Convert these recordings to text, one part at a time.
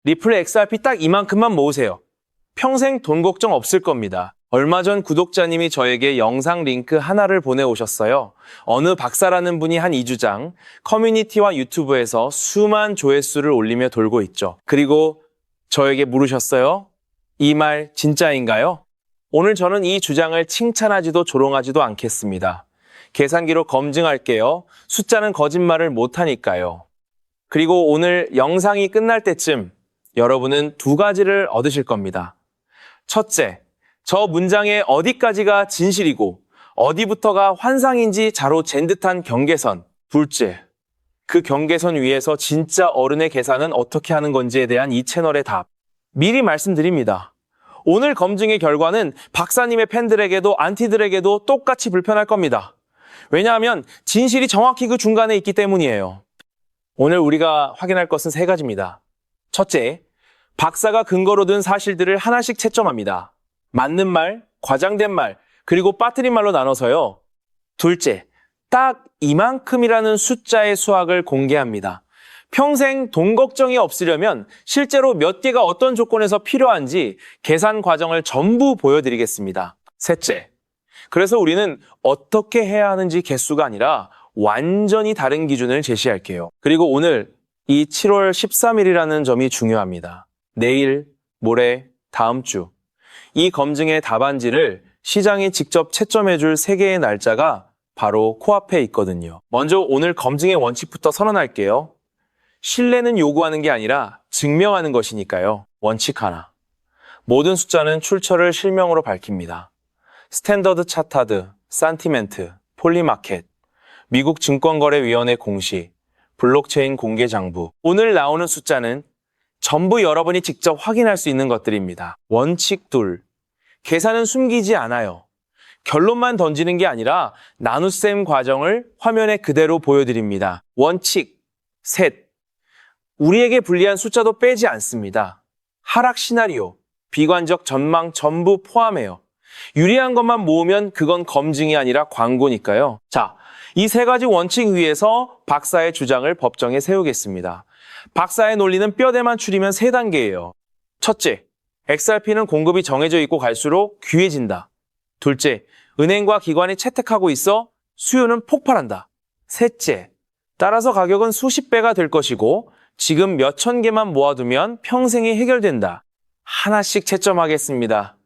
리플 XRP 딱 이만큼만 모으세요. 평생 돈 걱정 없을 겁니다. 얼마 전 구독자님이 저에게 영상 링크 하나를 보내오셨어요. 어느 박사라는 분이 한 2주장 커뮤니티와 유튜브에서 수만 조회수를 올리며 돌고 있죠. 그리고 저에게 물으셨어요. 이 말 진짜인가요? 오늘 저는 이 주장을 칭찬하지도 조롱하지도 않겠습니다. 계산기로 검증할게요. 숫자는 거짓말을 못하니까요. 그리고 오늘 영상이 끝날 때쯤 여러분은 두 가지를 얻으실 겁니다. 첫째, 저 문장의 어디까지가 진실이고 어디부터가 환상인지 자로 잰 듯한 경계선. 둘째, 그 경계선 위에서 진짜 어른의 계산은 어떻게 하는 건지에 대한 이 채널의 답. 미리 말씀드립니다. 오늘 검증의 결과는 박사님의 팬들에게도 안티들에게도 똑같이 불편할 겁니다. 왜냐하면 진실이 정확히 그 중간에 있기 때문이에요. 오늘 우리가 확인할 것은 세 가지입니다. 첫째, 박사가 근거로 든 사실들을 하나씩 채점합니다. 맞는 말, 과장된 말, 그리고 빠뜨린 말로 나눠서요. 둘째, 딱 이만큼이라는 숫자의 수학을 공개합니다. 평생 돈 걱정이 없으려면 실제로 몇 개가 어떤 조건에서 필요한지 계산 과정을 전부 보여드리겠습니다. 셋째, 그래서 우리는 어떻게 해야 하는지 개수가 아니라 완전히 다른 기준을 제시할게요. 그리고 오늘 이 7월 13일이라는 점이 중요합니다. 내일, 모레, 다음 주. 이 검증의 답안지를 시장이 직접 채점해줄 3개의 날짜가 바로 코앞에 있거든요. 먼저 오늘 검증의 원칙부터 선언할게요. 신뢰는 요구하는 게 아니라 증명하는 것이니까요. 원칙 하나. 모든 숫자는 출처를 실명으로 밝힙니다. 스탠더드 차타드, 산티멘트, 폴리마켓, 미국 증권거래위원회 공시, 블록체인 공개장부. 오늘 나오는 숫자는 전부 여러분이 직접 확인할 수 있는 것들입니다. 원칙 둘. 계산은 숨기지 않아요. 결론만 던지는 게 아니라 나눗셈 과정을 화면에 그대로 보여드립니다. 원칙 셋. 우리에게 불리한 숫자도 빼지 않습니다. 하락 시나리오, 비관적 전망 전부 포함해요. 유리한 것만 모으면 그건 검증이 아니라 광고니까요. 자, 이 세 가지 원칙 위에서 박사의 주장을 법정에 세우겠습니다. 박사의 논리는 뼈대만 추리면 3단계예요. 첫째, XRP는 공급이 정해져 있고 갈수록 귀해진다. 둘째, 은행과 기관이 채택하고 있어 수요는 폭발한다. 셋째, 따라서 가격은 수십 배가 될 것이고 지금 몇천 개만 모아두면 평생이 해결된다. 하나씩 채점하겠습니다.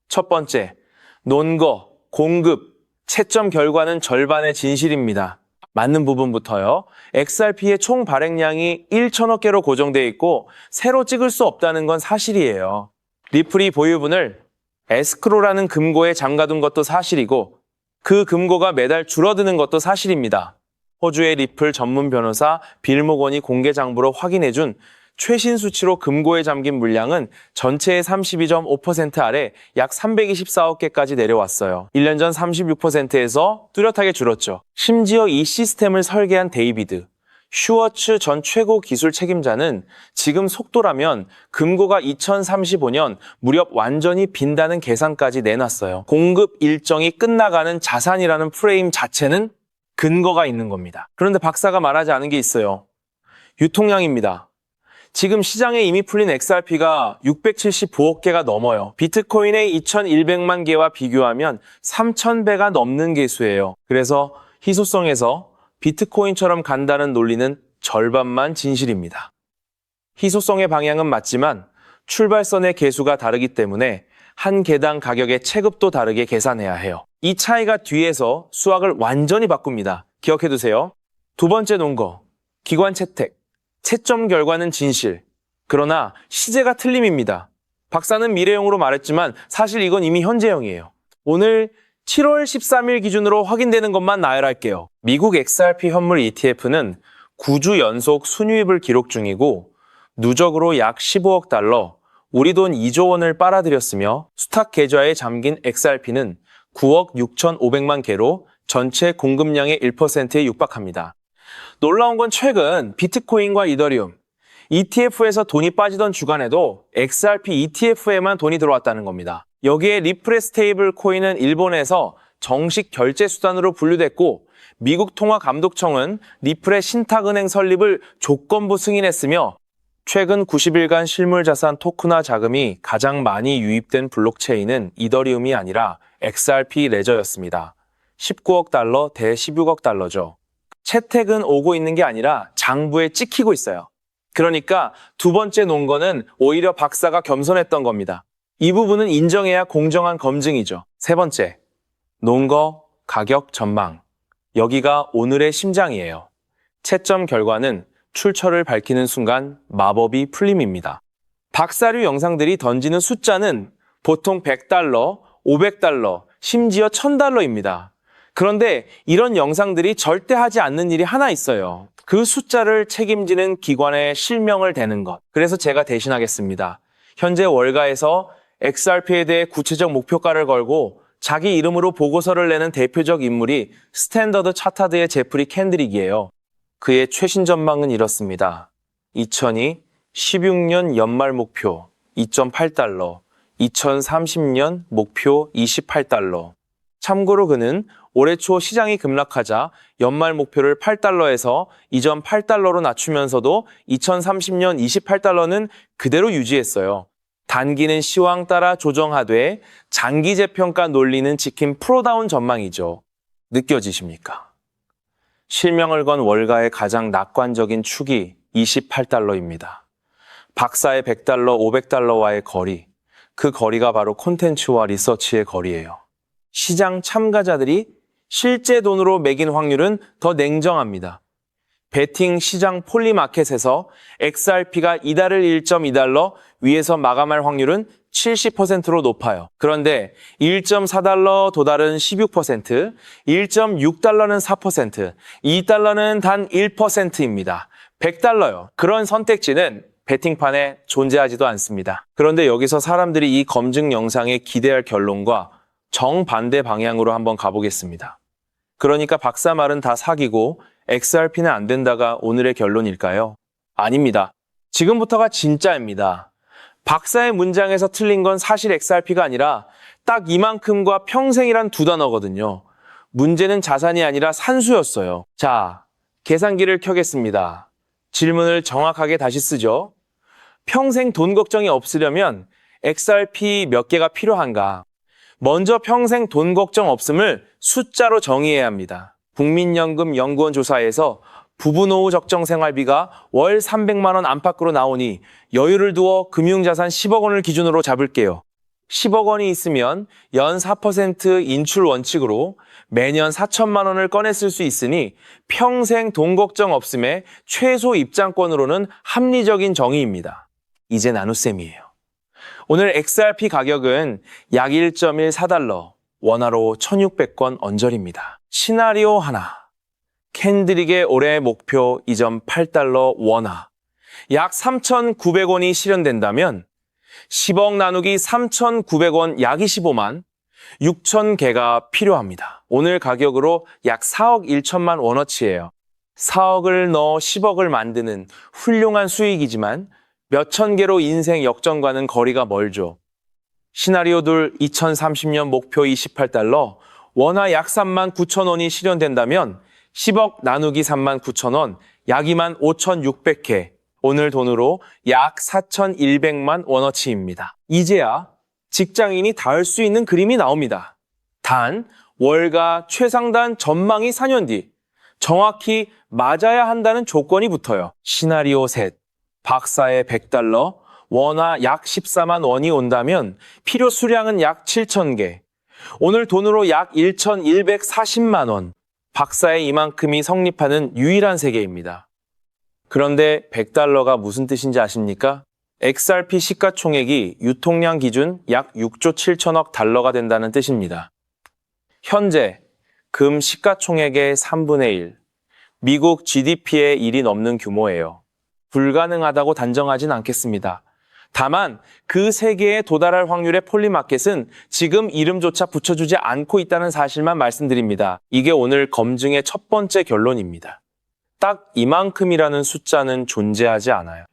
첫 번째, 논거, 공급, 채점 결과는 절반의 진실입니다. 맞는 부분부터요. XRP의 총 발행량이 1천억 개로 고정되어 있고 새로 찍을 수 없다는 건 사실이에요. 리플이 보유분을 에스크로라는 금고에 잠가둔 것도 사실이고 그 금고가 매달 줄어드는 것도 사실입니다. 호주의 리플 전문 변호사 빌 모건이 공개 장부로 확인해준 최신 수치로 금고에 잠긴 물량은 전체의 32.5% 아래 약 324억 개까지 내려왔어요. 1년 전 36%에서 뚜렷하게 줄었죠. 심지어 이 시스템을 설계한 데이비드 슈워츠 전 최고 기술 책임자는 지금 속도라면 금고가 2035년 무렵 완전히 빈다는 계산까지 내놨어요. 공급 일정이 끝나가는 자산이라는 프레임 자체는 근거가 있는 겁니다. 그런데 박사가 말하지 않은 게 있어요. 유통량입니다. 지금 시장에 이미 풀린 XRP가 679억 개가 넘어요. 비트코인의 2,100만 개와 비교하면 3,000배가 넘는 개수예요. 그래서 희소성에서 비트코인처럼 간다는 논리는 절반만 진실입니다. 희소성의 방향은 맞지만 출발선의 개수가 다르기 때문에 한 개당 가격의 체급도 다르게 계산해야 해요. 이 차이가 뒤에서 수학을 완전히 바꿉니다. 기억해두세요. 두 번째 논거, 기관 채택. 채점 결과는 진실. 그러나 시제가 틀림입니다. 박사는 미래형으로 말했지만 사실 이건 이미 현재형이에요. 오늘 7월 13일 기준으로 확인되는 것만 나열할게요. 미국 XRP 현물 ETF는 9주 연속 순유입을 기록 중이고 누적으로 약 15억 달러, 우리 돈 2조 원을 빨아들였으며 수탁 계좌에 잠긴 XRP는 9억 6,500만 개로 전체 공급량의 1%에 육박합니다. 놀라운 건 최근 비트코인과 이더리움, ETF에서 돈이 빠지던 주간에도 XRP ETF에만 돈이 들어왔다는 겁니다. 여기에 리플의 스테이블 코인은 일본에서 정식 결제 수단으로 분류됐고 미국 통화감독청은 리플의 신탁은행 설립을 조건부 승인했으며 최근 90일간 실물자산 토크나 자금이 가장 많이 유입된 블록체인은 이더리움이 아니라 XRP 레저였습니다. 19억 달러 대 16억 달러죠. 채택은 오고 있는 게 아니라 장부에 찍히고 있어요. 그러니까 두 번째 논거는 오히려 박사가 겸손했던 겁니다. 이 부분은 인정해야 공정한 검증이죠. 세 번째, 논거, 가격, 전망. 여기가 오늘의 심장이에요. 채점 결과는 출처를 밝히는 순간 마법이 풀림입니다. 박사류 영상들이 던지는 숫자는 보통 100달러, 500달러, 심지어 1000달러입니다. 그런데 이런 영상들이 절대 하지 않는 일이 하나 있어요. 그 숫자를 책임지는 기관에 실명을 대는 것. 그래서 제가 대신하겠습니다. 현재 월가에서 XRP에 대해 구체적 목표가를 걸고 자기 이름으로 보고서를 내는 대표적 인물이 스탠더드 차타드의 제프리 캔드릭이에요. 그의 최신 전망은 이렇습니다. 2002, 16년 연말 목표 2.8달러, 2030년 목표 28달러. 참고로 그는 올해 초 시장이 급락하자 연말 목표를 8달러에서 이전 8달러로 낮추면서도 2030년 28달러는 그대로 유지했어요. 단기는 시황 따라 조정하되 장기 재평가 논리는 지킨 프로다운 전망이죠. 느껴지십니까? 실명을 건 월가의 가장 낙관적인 축이 28달러입니다. 박사의 100달러, 500달러와의 거리, 그 거리가 바로 콘텐츠와 리서치의 거리예요. 시장 참가자들이 실제 돈으로 매긴 확률은 더 냉정합니다. 베팅 시장 폴리마켓에서 XRP가 이달을 1.2달러 위에서 마감할 확률은 70%로 높아요. 그런데 1.4달러 도달은 16%, 1.6달러는 4%, 2달러는 단 1%입니다. 100달러요. 그런 선택지는 베팅판에 존재하지도 않습니다. 그런데 여기서 사람들이 이 검증 영상에 기대할 결론과 정반대 방향으로 한번 가보겠습니다. 그러니까 박사 말은 다 사기고 XRP는 안 된다가 오늘의 결론일까요? 아닙니다. 지금부터가 진짜입니다. 박사의 문장에서 틀린 건 사실 XRP가 아니라 딱 이만큼과 평생이란 두 단어거든요. 문제는 자산이 아니라 산수였어요. 자, 계산기를 켜겠습니다. 질문을 정확하게 다시 쓰죠. 평생 돈 걱정이 없으려면 XRP 몇 개가 필요한가? 먼저 평생 돈 걱정 없음을 숫자로 정의해야 합니다. 국민연금 조사에서 부부노후 적정 생활비가 월 300만 원 안팎으로 나오니 여유를 두어 금융자산 10억 원을 기준으로 잡을게요. 10억 원이 있으면 연 4% 인출 원칙으로 매년 4천만 원을 꺼내 쓸 수 있으니 평생 돈 걱정 없음의 최소 입장권으로는 합리적인 정의입니다. 이제 나눗셈이에요. 오늘 XRP 가격은 약 1.14달러, 원화로 1,600권 언저리입니다. 시나리오 하나. 캔드릭의 올해 목표 2.8달러 원화, 약 3,900원이 실현된다면 10억 나누기 3,900원 약 25만, 6,000개가 필요합니다. 오늘 가격으로 약 4억 1천만 원어치예요. 4억을 넣어 10억을 만드는 훌륭한 수익이지만 몇천 개로 인생 역전과는 거리가 멀죠. 시나리오 둘 2030년 목표 28달러, 원화 약 3만 9천 원이 실현된다면 10억 나누기 3만 9천 원, 약 2만 5,600회, 오늘 돈으로 약 4,100만 원어치입니다. 이제야 직장인이 닿을 수 있는 그림이 나옵니다. 단, 월가 최상단 전망이 4년 뒤, 정확히 맞아야 한다는 조건이 붙어요. 시나리오 셋, 박사의 100달러, 원화 약 14만 원이 온다면 필요 수량은 약 7,000개, 오늘 돈으로 약 1,140만 원, 박사의 이만큼이 성립하는 유일한 세계입니다. 그런데 100달러가 무슨 뜻인지 아십니까? XRP 시가총액이 유통량 기준 약 6조 7천억 달러가 된다는 뜻입니다. 현재 금 시가총액의 3분의 1, 미국 GDP의 1이 넘는 규모예요. 불가능하다고 단정하진 않겠습니다. 다만 그 세계에 도달할 확률의 폴리마켓은 지금 이름조차 붙여주지 않고 있다는 사실만 말씀드립니다. 이게 오늘 검증의 첫 번째 결론입니다. 딱 이만큼이라는 숫자는 존재하지 않아요.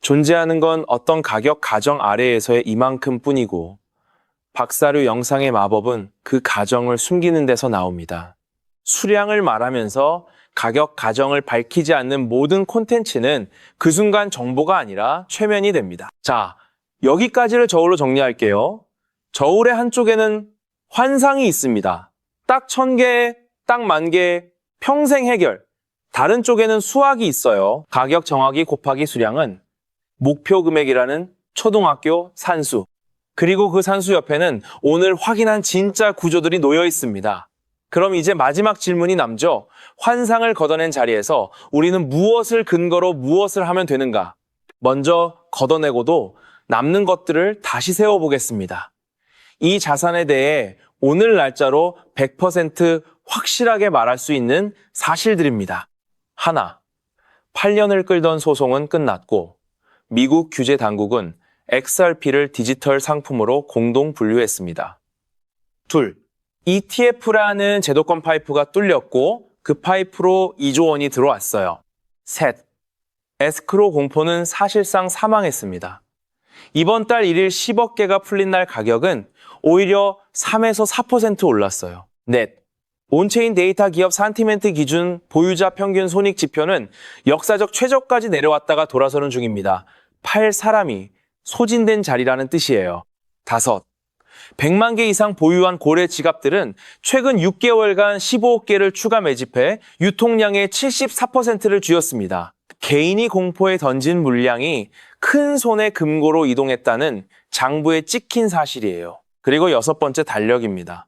존재하는 건 어떤 가격 가정 아래에서의 이만큼뿐이고 박사류 영상의 마법은 그 가정을 숨기는 데서 나옵니다. 수량을 말하면서 가격 가정을 밝히지 않는 모든 콘텐츠는 그 순간 정보가 아니라 최면이 됩니다. 자, 여기까지를 저울로 정리할게요. 저울의 한쪽에는 환상이 있습니다. 딱 1000개, 딱 10,000개, 평생 해결. 다른 쪽에는 수학이 있어요. 가격 정하기 곱하기 수량은 목표 금액이라는 초등학교 산수. 그리고 그 산수 옆에는 오늘 확인한 진짜 구조들이 놓여 있습니다. 그럼 이제 마지막 질문이 남죠. 환상을 걷어낸 자리에서 우리는 무엇을 근거로 무엇을 하면 되는가? 먼저 걷어내고도 남는 것들을 다시 세워보겠습니다. 이 자산에 대해 오늘 날짜로 100% 확실하게 말할 수 있는 사실들입니다. 하나, 8년을 끌던 소송은 끝났고 미국 규제 당국은 XRP를 디지털 상품으로 공동 분류했습니다. 둘, ETF라는 제도권 파이프가 뚫렸고 그 파이프로 2조 원이 들어왔어요. 셋, 에스크로 공포는 사실상 사망했습니다. 이번 달 1일 10억 개가 풀린 날 가격은 오히려 3에서 4% 올랐어요. 넷, 온체인 데이터 기업 산티멘트 기준 보유자 평균 손익 지표는 역사적 최저까지 내려왔다가 돌아서는 중입니다. 팔 사람이 소진된 자리라는 뜻이에요. 다섯, 100만 개 이상 보유한 고래 지갑들은 최근 6개월간 15억 개를 추가 매집해 유통량의 74%를 쥐었습니다. 개인이 공포에 던진 물량이 큰 손의 금고로 이동했다는 장부에 찍힌 사실이에요. 그리고 여섯 번째 달력입니다.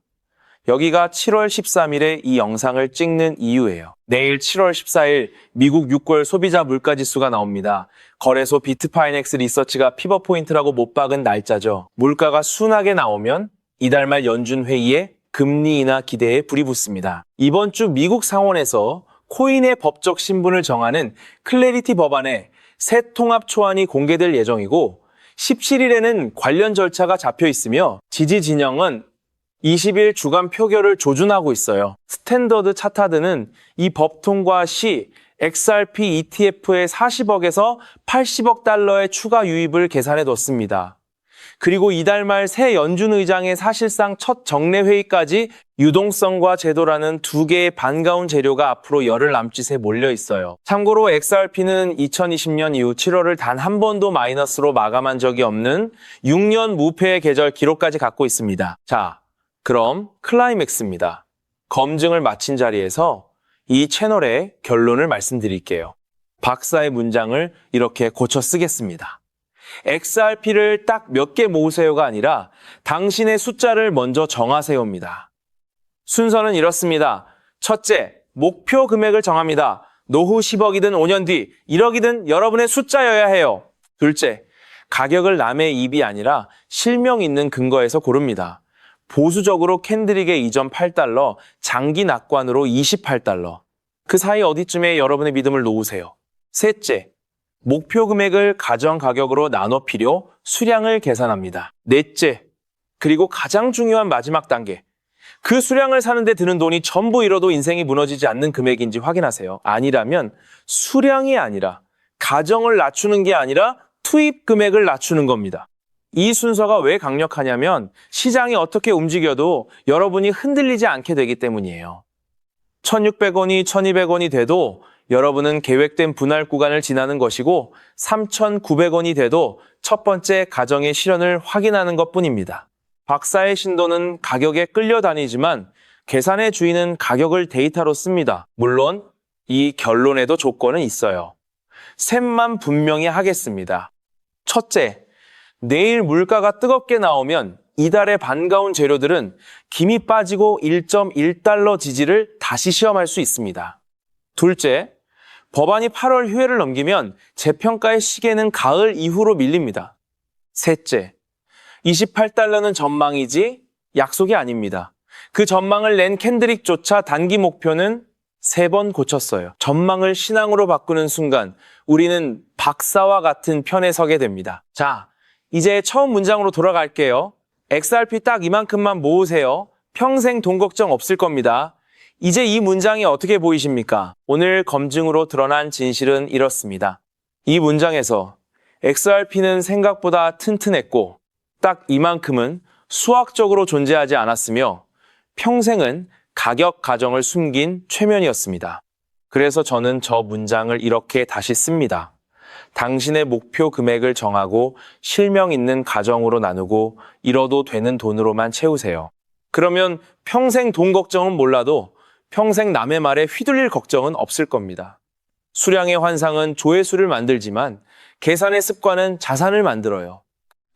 여기가 7월 13일에 이 영상을 찍는 이유예요. 내일 7월 14일 미국 6개월 소비자 물가지수가 나옵니다. 거래소 비트파이넥스 리서치가 피벗포인트라고 못 박은 날짜죠. 물가가 순하게 나오면 이달 말 연준 회의에 금리 인하 기대에 불이 붙습니다. 이번 주 미국 상원에서 코인의 법적 신분을 정하는 클래리티 법안의 새 통합 초안이 공개될 예정이고 17일에는 관련 절차가 잡혀 있으며 지지 진영은 20일 주간 표결을 조준하고 있어요. 스탠더드 차타드는 이 법 통과 시 XRP ETF의 40억에서 80억 달러의 추가 유입을 계산해 뒀습니다. 그리고 이달 말 새 연준 의장의 사실상 첫 정례 회의까지 유동성과 제도라는 두 개의 반가운 재료가 앞으로 열흘 남짓에 몰려 있어요. 참고로 XRP는 2020년 이후 7월을 단 한 번도 마이너스로 마감한 적이 없는 6년 무패의 계절 기록까지 갖고 있습니다. 자, 그럼 클라이맥스입니다. 검증을 마친 자리에서 이 채널의 결론을 말씀드릴게요. 박사의 문장을 이렇게 고쳐 쓰겠습니다. XRP를 딱 몇 개 모으세요가 아니라 당신의 숫자를 먼저 정하세요입니다. 순서는 이렇습니다. 첫째, 목표 금액을 정합니다. 노후 10억이든 5년 뒤 1억이든 여러분의 숫자여야 해요. 둘째, 가격을 남의 입이 아니라 실명 있는 근거에서 고릅니다. 보수적으로 캔드릭의 이전 8달러, 장기 낙관으로 28달러. 그 사이 어디쯤에 여러분의 믿음을 놓으세요. 셋째, 목표 금액을 가정 가격으로 나눠 필요, 수량을 계산합니다. 넷째, 그리고 가장 중요한 마지막 단계. 그 수량을 사는데 드는 돈이 전부 잃어도 인생이 무너지지 않는 금액인지 확인하세요. 아니라면 수량이 아니라 가정을 낮추는 게 아니라 투입 금액을 낮추는 겁니다. 이 순서가 왜 강력하냐면 시장이 어떻게 움직여도 여러분이 흔들리지 않게 되기 때문이에요. 1,600원이 1,200원이 돼도 여러분은 계획된 분할 구간을 지나는 것이고 3,900원이 돼도 첫 번째 가정의 실현을 확인하는 것뿐입니다. 박사의 신도는 가격에 끌려다니지만 계산의 주인은 가격을 데이터로 씁니다. 물론 이 결론에도 조건은 있어요. 셋만 분명히 하겠습니다. 첫째, 내일 물가가 뜨겁게 나오면 이달의 반가운 재료들은 김이 빠지고 1.1달러 지지를 다시 시험할 수 있습니다. 둘째, 법안이 8월 휴회를 넘기면 재평가의 시계는 가을 이후로 밀립니다. 셋째, 28달러는 전망이지 약속이 아닙니다. 그 전망을 낸 캔드릭조차 단기 목표는 3번 고쳤어요. 전망을 신앙으로 바꾸는 순간 우리는 박사와 같은 편에 서게 됩니다. 자, 이제 처음 문장으로 돌아갈게요. XRP 딱 이만큼만 모으세요. 평생 돈 걱정 없을 겁니다. 이제 이 문장이 어떻게 보이십니까? 오늘 검증으로 드러난 진실은 이렇습니다. 이 문장에서 XRP는 생각보다 튼튼했고 딱 이만큼은 수학적으로 존재하지 않았으며 평생은 가격 가정을 숨긴 최면이었습니다. 그래서 저는 저 문장을 이렇게 다시 씁니다. 당신의 목표 금액을 정하고 실명 있는 가정으로 나누고 잃어도 되는 돈으로만 채우세요. 그러면 평생 돈 걱정은 몰라도 평생 남의 말에 휘둘릴 걱정은 없을 겁니다. 수량의 환상은 조회수를 만들지만 계산의 습관은 자산을 만들어요.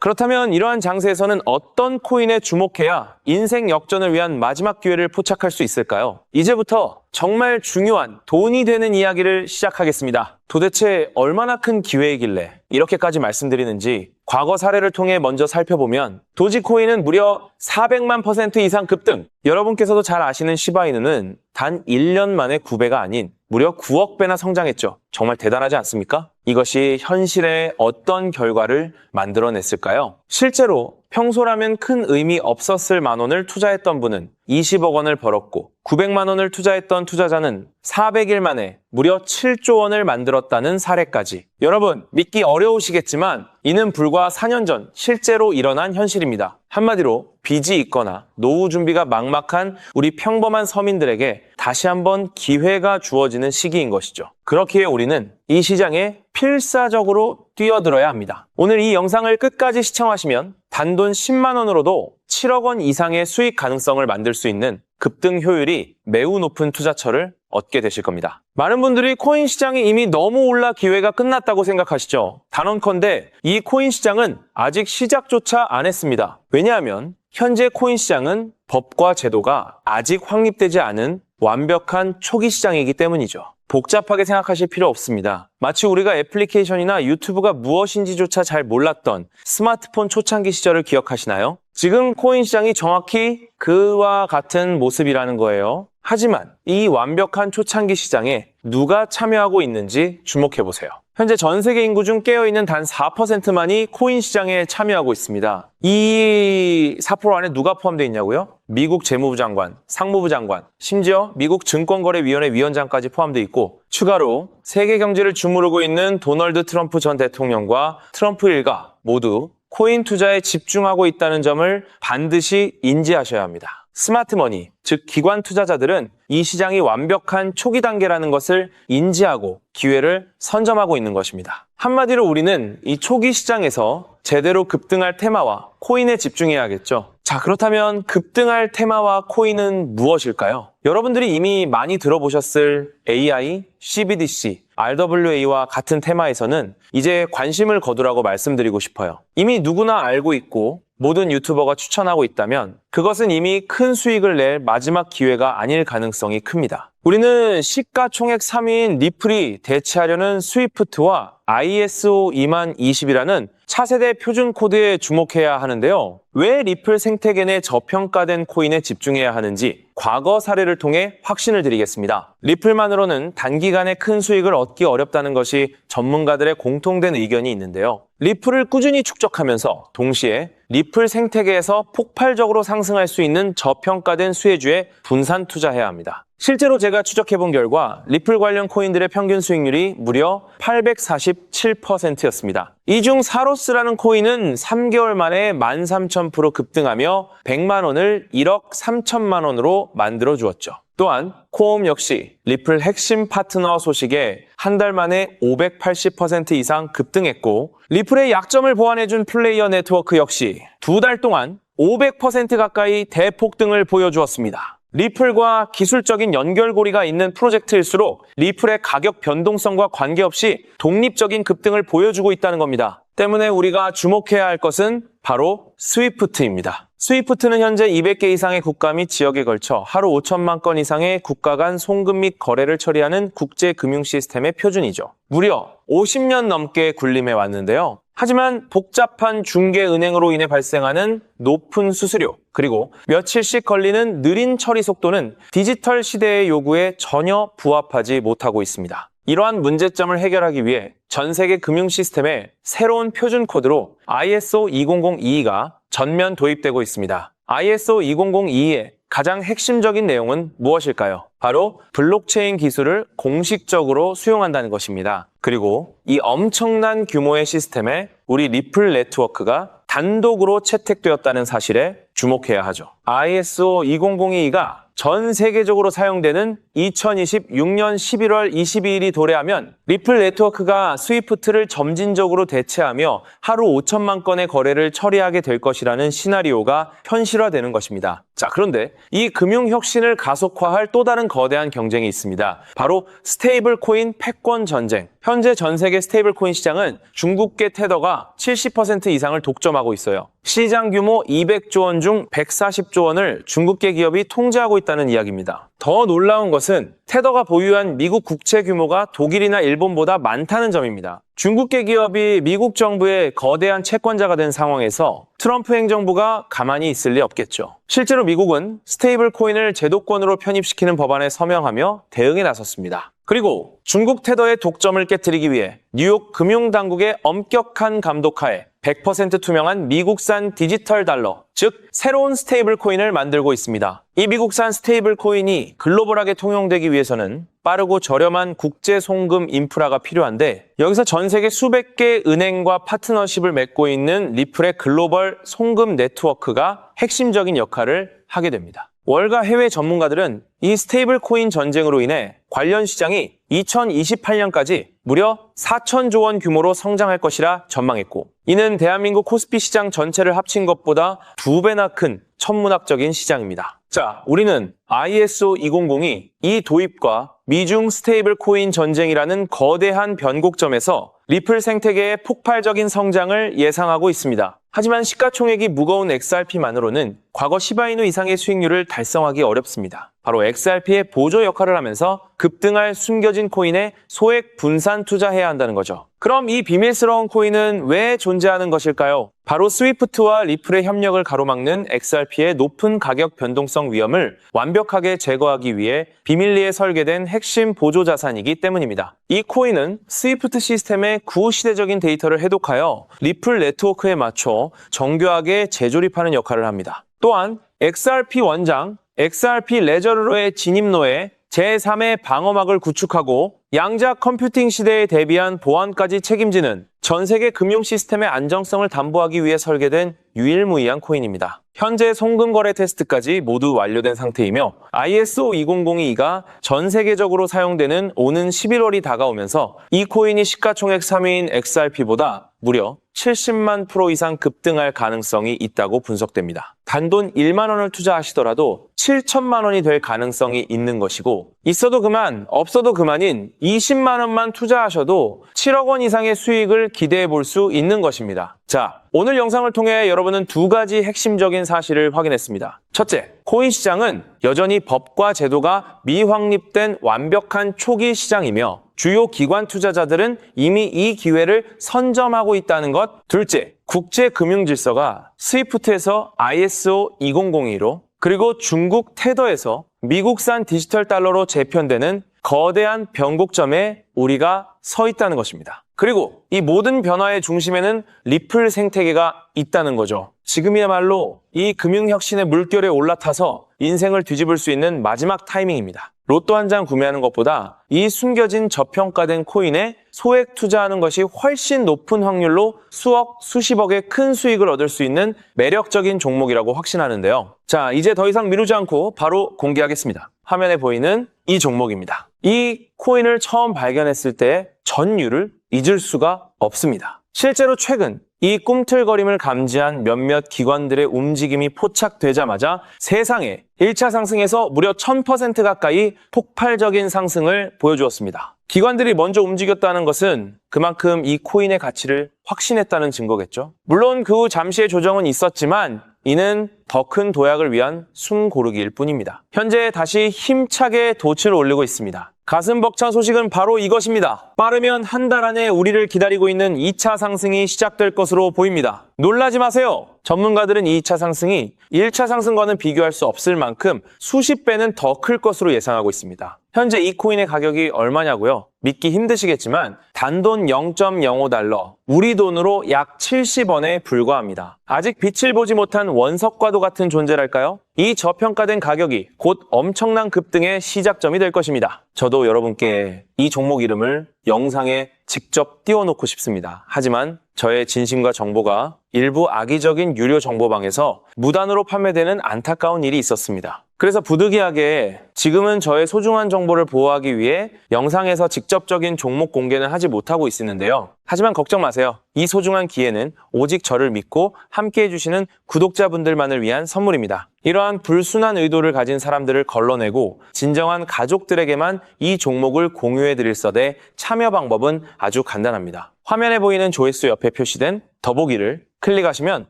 그렇다면 이러한 장세에서는 어떤 코인에 주목해야 인생 역전을 위한 마지막 기회를 포착할 수 있을까요? 이제부터 정말 중요한 돈이 되는 이야기를 시작하겠습니다. 도대체 얼마나 큰 기회이길래 이렇게까지 말씀드리는지 과거 사례를 통해 먼저 살펴보면 도지코인은 무려 400만 % 이상 급등! 여러분께서도 잘 아시는 시바이누는 단 1년 만에 9배가 아닌 무려 9억 배나 성장했죠. 정말 대단하지 않습니까? 이것이 현실에 어떤 결과를 만들어냈을까요? 실제로 평소라면 큰 의미 없었을 만 원을 투자했던 분은 20억 원을 벌었고 900만 원을 투자했던 투자자는 400일 만에 무려 7조 원을 만들었다는 사례까지. 여러분, 믿기 어려우시겠지만 이는 불과 4년 전 실제로 일어난 현실입니다. 한마디로 빚이 있거나 노후 준비가 막막한 우리 평범한 서민들에게 다시 한번 기회가 주어지는 시기인 것이죠. 그렇기에 우리는 이 시장에 필사적으로 뛰어들어야 합니다. 오늘 이 영상을 끝까지 시청하시면 단돈 10만 원으로도 7억 원 이상의 수익 가능성을 만들 수 있는 급등 효율이 매우 높은 투자처를 얻게 되실 겁니다. 많은 분들이 코인 시장이 이미 너무 올라 기회가 끝났다고 생각하시죠. 단언컨대 이 코인 시장은 아직 시작조차 안 했습니다. 왜냐하면 현재 코인 시장은 법과 제도가 아직 확립되지 않은 완벽한 초기 시장이기 때문이죠. 복잡하게 생각하실 필요 없습니다. 마치 우리가 애플리케이션이나 유튜브가 무엇인지조차 잘 몰랐던 스마트폰 초창기 시절을 기억하시나요? 지금 코인 시장이 정확히 그와 같은 모습이라는 거예요. 하지만 이 완벽한 초창기 시장에 누가 참여하고 있는지 주목해보세요. 현재 전 세계 인구 중 깨어있는 단 4%만이 코인 시장에 참여하고 있습니다. 이 4% 안에 누가 포함되어 있냐고요? 미국 재무부 장관, 상무부 장관, 심지어 미국 증권거래위원회 위원장까지 포함되어 있고 추가로 세계 경제를 주무르고 있는 도널드 트럼프 전 대통령과 트럼프 일가 모두 코인 투자에 집중하고 있다는 점을 반드시 인지하셔야 합니다. 스마트머니, 즉 기관 투자자들은 이 시장이 완벽한 초기 단계라는 것을 인지하고 기회를 선점하고 있는 것입니다. 한마디로 우리는 이 초기 시장에서 제대로 급등할 테마와 코인에 집중해야겠죠. 자, 그렇다면 급등할 테마와 코인은 무엇일까요? 여러분들이 이미 많이 들어보셨을 AI, CBDC, RWA와 같은 테마에서는 이제 관심을 거두라고 말씀드리고 싶어요. 이미 누구나 알고 있고 모든 유튜버가 추천하고 있다면 그것은 이미 큰 수익을 낼 마지막 기회가 아닐 가능성이 큽니다. 우리는 시가총액 3위인 리플이 대체하려는 스위프트와 ISO 20020이라는 차세대 표준 코드에 주목해야 하는데요. 왜 리플 생태계 내 저평가된 코인에 집중해야 하는지 과거 사례를 통해 확신을 드리겠습니다. 리플만으로는 단기간에 큰 수익을 얻기 어렵다는 것이 전문가들의 공통된 의견이 있는데요. 리플을 꾸준히 축적하면서 동시에 리플 생태계에서 폭발적으로 상승할 수 있는 저평가된 수혜주에 분산 투자해야 합니다. 실제로 제가 추적해본 결과 리플 관련 코인들의 평균 수익률이 무려 847%였습니다. 이 중 사로스라는 코인은 3개월 만에 13,000% 급등하며 100만 원을 1억 3천만 원으로 만들어 주었죠. 또한 코옴 역시 리플 핵심 파트너 소식에 한 달 만에 580% 이상 급등했고 리플의 약점을 보완해준 플레이어 네트워크 역시 두 달 동안 500% 가까이 대폭등을 보여주었습니다. 리플과 기술적인 연결고리가 있는 프로젝트일수록 리플의 가격 변동성과 관계없이 독립적인 급등을 보여주고 있다는 겁니다. 때문에 우리가 주목해야 할 것은 바로 스위프트입니다. 스위프트는 현재 200개 이상의 국가 및 지역에 걸쳐 하루 5천만 건 이상의 국가 간 송금 및 거래를 처리하는 국제 금융 시스템의 표준이죠. 무려 50년 넘게 군림해 왔는데요. 하지만 복잡한 중개은행으로 인해 발생하는 높은 수수료, 그리고 며칠씩 걸리는 느린 처리 속도는 디지털 시대의 요구에 전혀 부합하지 못하고 있습니다. 이러한 문제점을 해결하기 위해 전 세계 금융 시스템에 새로운 표준 코드로 ISO 20022가 전면 도입되고 있습니다. ISO 20022의 가장 핵심적인 내용은 무엇일까요? 바로 블록체인 기술을 공식적으로 수용한다는 것입니다. 그리고 이 엄청난 규모의 시스템에 우리 리플 네트워크가 단독으로 채택되었다는 사실에 주목해야 하죠. ISO 20022가 전 세계적으로 사용되는 2026년 11월 22일이 도래하면 리플 네트워크가 스위프트를 점진적으로 대체하며 하루 5천만 건의 거래를 처리하게 될 것이라는 시나리오가 현실화되는 것입니다. 자, 그런데 이 금융 혁신을 가속화할 또 다른 거대한 경쟁이 있습니다. 바로 스테이블 코인 패권 전쟁. 현재 전 세계 스테이블 코인 시장은 중국계 테더가 70% 이상을 독점하고 있어요. 시장 규모 200조 원 중 140조 원을 중국계 기업이 통제하고 있다는 이야기입니다. 더 놀라운 것은 테더가 보유한 미국 국채 규모가 독일이나 일본보다 많다는 점입니다. 중국계 기업이 미국 정부의 거대한 채권자가 된 상황에서 트럼프 행정부가 가만히 있을 리 없겠죠. 실제로 미국은 스테이블 코인을 제도권으로 편입시키는 법안에 서명하며 대응에 나섰습니다. 그리고 중국 테더의 독점을 깨트리기 위해 뉴욕 금융당국의 엄격한 감독하에 100% 투명한 미국산 디지털 달러, 즉 새로운 스테이블 코인을 만들고 있습니다. 이 미국산 스테이블 코인이 글로벌하게 통용되기 위해서는 빠르고 저렴한 국제 송금 인프라가 필요한데, 여기서 전 세계 수백 개 은행과 파트너십을 맺고 있는 리플의 글로벌 송금 네트워크가 핵심적인 역할을 하게 됩니다. 월가 해외 전문가들은 이 스테이블 코인 전쟁으로 인해 관련 시장이 2028년까지 무려 4천조 원 규모로 성장할 것이라 전망했고, 이는 대한민국 코스피 시장 전체를 합친 것보다 2배나 큰 천문학적인 시장입니다. 자, 우리는 ISO 200이 이 도입과 미중 스테이블 코인 전쟁이라는 거대한 변곡점에서 리플 생태계의 폭발적인 성장을 예상하고 있습니다. 하지만 시가총액이 무거운 XRP만으로는 과거 시바이누 이상의 수익률을 달성하기 어렵습니다. 바로 XRP의 보조 역할을 하면서 급등할 숨겨진 코인에 소액 분산 투자해야 한다는 거죠. 그럼 이 비밀스러운 코인은 왜 존재하는 것일까요? 바로 스위프트와 리플의 협력을 가로막는 XRP의 높은 가격 변동성 위험을 완벽하게 제거하기 위해 비밀리에 설계된 핵심 보조 자산이기 때문입니다. 이 코인은 스위프트 시스템의 구시대적인 데이터를 해독하여 리플 네트워크에 맞춰 정교하게 재조립하는 역할을 합니다. 또한 XRP 원장, XRP 레저러의 진입로에 제3의 방어막을 구축하고 양자 컴퓨팅 시대에 대비한 보안까지 책임지는 전 세계 금융 시스템의 안정성을 담보하기 위해 설계된 유일무이한 코인입니다. 현재 송금 거래 테스트까지 모두 완료된 상태이며 ISO 20022가 전 세계적으로 사용되는 오는 11월이 다가오면서 이 코인이 시가총액 3위인 XRP보다 무려 70만 프로 이상 급등할 가능성이 있다고 분석됩니다. 단돈 1만 원을 투자하시더라도 7천만 원이 될 가능성이 있는 것이고, 있어도 그만, 없어도 그만인 20만 원만 투자하셔도 7억 원 이상의 수익을 기대해 볼 수 있는 것입니다. 자, 오늘 영상을 통해 여러분은 두 가지 핵심적인 사실을 확인했습니다. 첫째, 코인 시장은 여전히 법과 제도가 미확립된 완벽한 초기 시장이며 주요 기관 투자자들은 이미 이 기회를 선점하고 있다는 것. 둘째, 국제 금융 질서가 스위프트에서 ISO 2002로 그리고 중국 테더에서 미국산 디지털 달러로 재편되는 거대한 변곡점에 우리가 서 있다는 것입니다. 그리고 이 모든 변화의 중심에는 리플 생태계가 있다는 거죠. 지금이야말로 이 금융혁신의 물결에 올라타서 인생을 뒤집을 수 있는 마지막 타이밍입니다. 로또 한 장 구매하는 것보다 이 숨겨진 저평가된 코인에 소액 투자하는 것이 훨씬 높은 확률로 수억, 수십억의 큰 수익을 얻을 수 있는 매력적인 종목이라고 확신하는데요. 자, 이제 더 이상 미루지 않고 바로 공개하겠습니다. 화면에 보이는 이 종목입니다. 이 코인을 처음 발견했을 때 전율을 잊을 수가 없습니다. 실제로 최근 이 꿈틀거림을 감지한 몇몇 기관들의 움직임이 포착되자마자 세상에 1차 상승에서 무려 1000% 가까이 폭발적인 상승을 보여주었습니다. 기관들이 먼저 움직였다는 것은 그만큼 이 코인의 가치를 확신했다는 증거겠죠. 물론 그 후 잠시의 조정은 있었지만 이는 더 큰 도약을 위한 숨고르기일 뿐입니다. 현재 다시 힘차게 돛을 올리고 있습니다. 가슴 벅찬 소식은 바로 이것입니다. 빠르면 한 달 안에 우리를 기다리고 있는 2차 상승이 시작될 것으로 보입니다. 놀라지 마세요. 전문가들은 2차 상승이 1차 상승과는 비교할 수 없을 만큼 수십 배는 더 클 것으로 예상하고 있습니다. 현재 이 코인의 가격이 얼마냐고요? 믿기 힘드시겠지만 단돈 0.05달러, 우리 돈으로 약 70원에 불과합니다. 아직 빛을 보지 못한 원석과도 같은 존재랄까요? 이 저평가된 가격이 곧 엄청난 급등의 시작점이 될 것입니다. 저도 여러분께 이 종목 이름을 영상에 직접 띄워놓고 싶습니다. 하지만 저의 진심과 정보가 일부 악의적인 유료 정보방에서 무단으로 판매되는 안타까운 일이 있었습니다. 그래서 부득이하게 지금은 저의 소중한 정보를 보호하기 위해 영상에서 직접적인 종목 공개는 하지 못하고 있었는데요. 하지만 걱정 마세요. 이 소중한 기회는 오직 저를 믿고 함께 해주시는 구독자분들만을 위한 선물입니다. 이러한 불순한 의도를 가진 사람들을 걸러내고 진정한 가족들에게만 이 종목을 공유해드릴 서대 참여 방법은 아주 간단합니다. 화면에 보이는 조회수 옆에 표시된 더보기를 클릭하시면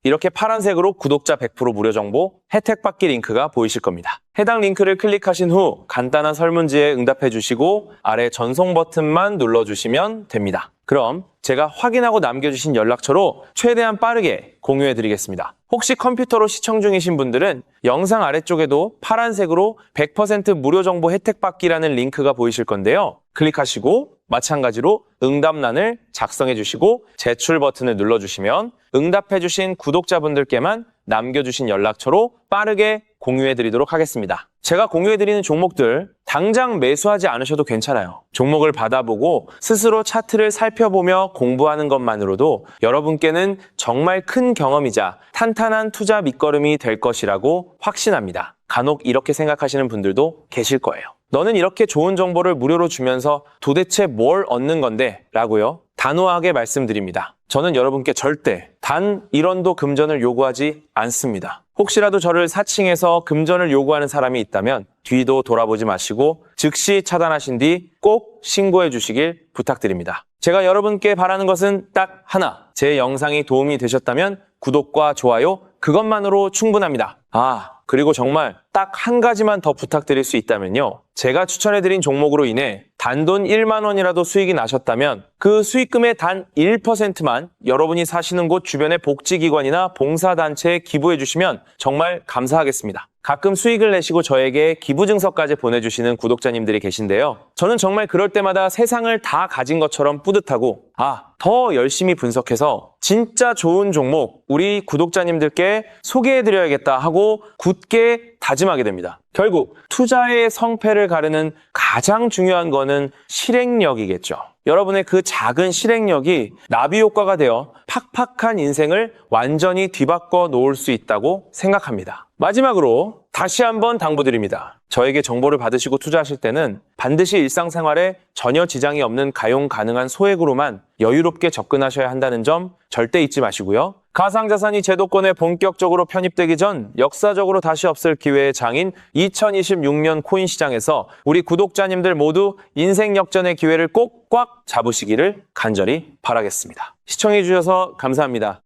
이렇게 파란색으로 구독자 100% 무료 정보 혜택 받기 링크가 보이실 겁니다. 해당 링크를 클릭하신 후 간단한 설문지에 응답해 주시고 아래 전송 버튼만 눌러주시면 됩니다. 그럼 제가 확인하고 남겨주신 연락처로 최대한 빠르게 공유해 드리겠습니다. 혹시 컴퓨터로 시청 중이신 분들은 영상 아래쪽에도 파란색으로 100% 무료 정보 혜택 받기라는 링크가 보이실 건데요. 클릭하시고 마찬가지로 응답란을 작성해 주시고 제출 버튼을 눌러주시면 응답해 주신 구독자분들께만 남겨주신 연락처로 빠르게 공유해 드리도록 하겠습니다. 제가 공유해 드리는 종목들 당장 매수하지 않으셔도 괜찮아요. 종목을 받아보고 스스로 차트를 살펴보며 공부하는 것만으로도 여러분께는 정말 큰 경험이자 탄탄한 투자 밑거름이 될 것이라고 확신합니다. 간혹 이렇게 생각하시는 분들도 계실 거예요. 너는 이렇게 좋은 정보를 무료로 주면서 도대체 뭘 얻는 건데? 라고요. 단호하게 말씀드립니다. 저는 여러분께 절대 단 1원도 금전을 요구하지 않습니다. 혹시라도 저를 사칭해서 금전을 요구하는 사람이 있다면 뒤도 돌아보지 마시고 즉시 차단하신 뒤 꼭 신고해 주시길 부탁드립니다. 제가 여러분께 바라는 것은 딱 하나. 제 영상이 도움이 되셨다면 구독과 좋아요 그것만으로 충분합니다. 그리고 정말 딱 한 가지만 더 부탁드릴 수 있다면요. 제가 추천해드린 종목으로 인해 단돈 1만 원이라도 수익이 나셨다면 그 수익금의 단 1%만 여러분이 사시는 곳 주변의 복지기관이나 봉사단체에 기부해 주시면 정말 감사하겠습니다. 가끔 수익을 내시고 저에게 기부증서까지 보내주시는 구독자님들이 계신데요. 저는 정말 그럴 때마다 세상을 다 가진 것처럼 뿌듯하고 더 열심히 분석해서 진짜 좋은 종목 우리 구독자님들께 소개해드려야겠다 하고 굳게 다짐하게 됩니다. 결국 투자의 성패를 가르는 가장 중요한 거는 실행력이겠죠. 여러분의 그 작은 실행력이 나비 효과가 되어 팍팍한 인생을 완전히 뒤바꿔 놓을 수 있다고 생각합니다. 마지막으로 다시 한번 당부드립니다. 저에게 정보를 받으시고 투자하실 때는 반드시 일상생활에 전혀 지장이 없는 가용 가능한 소액으로만 여유롭게 접근하셔야 한다는 점 절대 잊지 마시고요. 가상자산이 제도권에 본격적으로 편입되기 전 역사적으로 다시 없을 기회의 장인 2026년 코인 시장에서 우리 구독자님들 모두 인생 역전의 기회를 꼭 꽉 잡으시기를 간절히 바라겠습니다. 시청해주셔서 감사합니다.